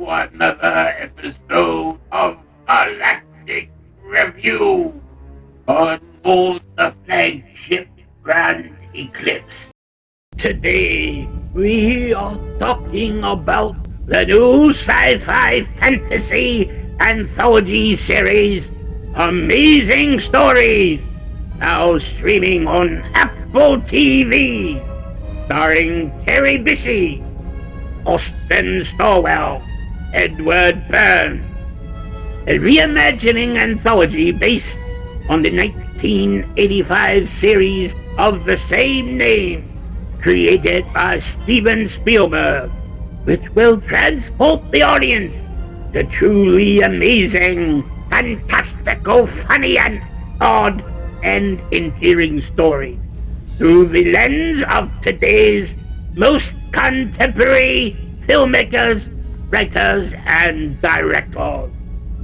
to another episode of Galactic Review on board the flagship Grand Eclipse. Today, we are talking about the new sci-fi fantasy anthology series, Amazing Stories, now streaming on Apple TV, starring Terry Bishie, Austin Stowell, Edward Byrne. A reimagining anthology based on the 1985 series of the same name, created by Steven Spielberg, which will transport the audience to truly amazing, fantastical, funny, and odd and endearing stories through the lens of today's most contemporary filmmakers, writers, and directors.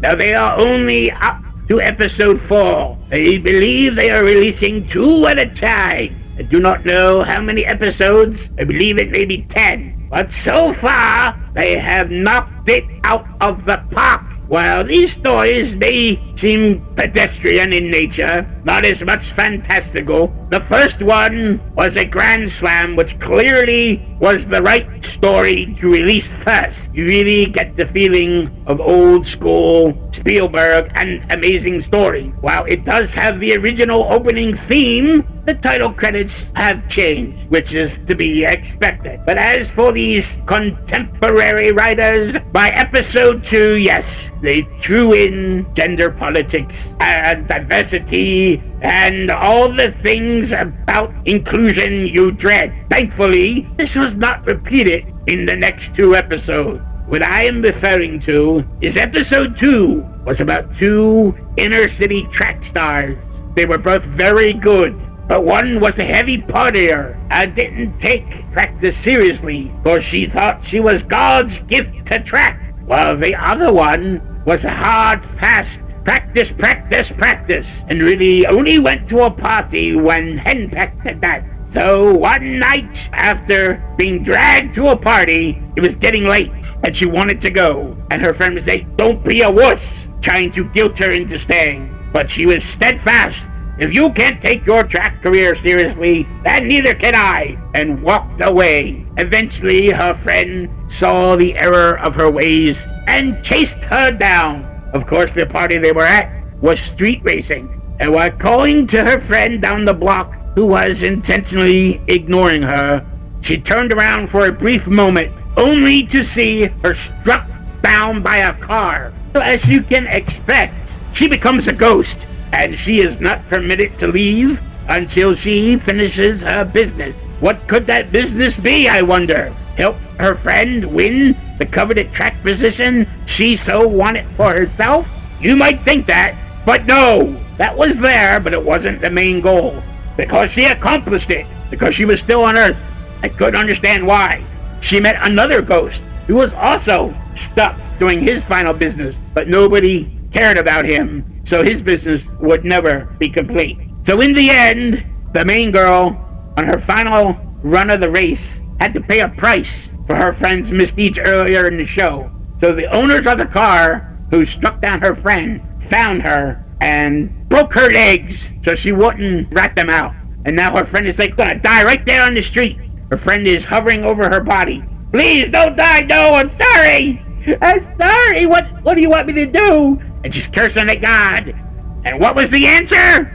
Now, they are only up to episode 4. They believe they are releasing 2 at a time. I do not know how many episodes. I believe it may be 10. But so far, they have knocked it out of the park. While these stories may seem pedestrian in nature, not as much fantastical, the first one was a grand slam, which clearly was the right story to release first. You really get the feeling of old school Spielberg and Amazing Story. While it does have the original opening theme, the title credits have changed, which is to be expected. But as for these contemporary writers, by episode 2, yes, they threw in gender politics and diversity and all the things about inclusion you dread. Thankfully, this was not repeated in the next 2 episodes. What I am referring to is episode 2 was about 2 inner city track stars. They were both very good, but one was a heavy partier and didn't take practice seriously because she thought she was God's gift to track, while the other one was a hard, fast practice, and really only went to a party when henpecked to death. So one night, after being dragged to a party, it was getting late, and she wanted to go. And her friend would say, "Don't be a wuss," trying to guilt her into staying. But she was steadfast. "If you can't take your track career seriously, then neither can I," and walked away. Eventually, her friend saw the error of her ways and chased her down. Of course, the party they were at was street racing, and while calling to her friend down the block, who was intentionally ignoring her, she turned around for a brief moment, only to see her struck down by a car. So as you can expect, she becomes a ghost, and she is not permitted to leave until she finishes her business. What could that business be, I wonder? Help her friend win the coveted track position she so wanted for herself? You might think that, but no, that was there, but it wasn't the main goal. Because she accomplished it, because she was still on Earth. I couldn't understand why. She met another ghost who was also stuck doing his final business, but nobody cared about him, so his business would never be complete. So in the end, the main girl, on her final run of the race, had to pay a price for her friend's misdeeds earlier in the show. So the owners of the car who struck down her friend found her and broke her legs so she wouldn't rat them out. And now her friend is like gonna die right there on the street. Her friend is hovering over her body. "Please don't die, no, I'm sorry. I'm sorry, what do you want me to do?" And she's cursing at God. And what was the answer?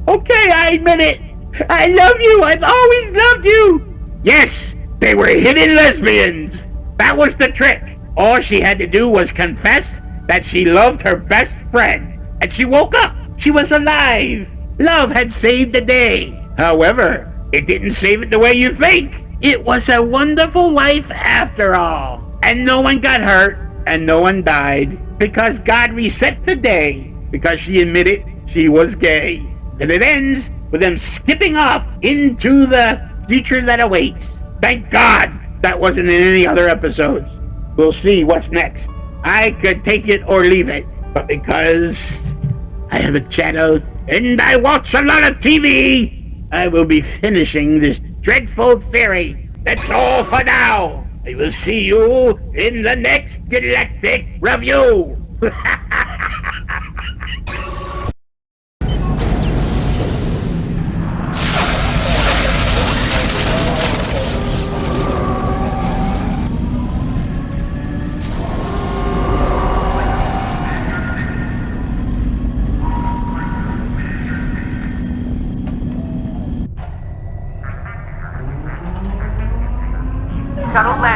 "Okay, I admit it. I love you, I've always loved you." Yes, they were hidden lesbians. That was the trick. All she had to do was confess that she loved her best friend. And she woke up. She was alive. Love had saved the day. However, it didn't save it the way you think. It was a wonderful life after all. And no one got hurt, and no one died, because God reset the day, because she admitted she was gay. And it ends with them skipping off into the future that awaits. Thank God that wasn't in any other episodes. We'll see what's next. I could take it or leave it, but because I have a channel and I watch a lot of TV, I will be finishing this dreadful series. That's all for now. I will see you in the next Galactic Review. Shuttle land.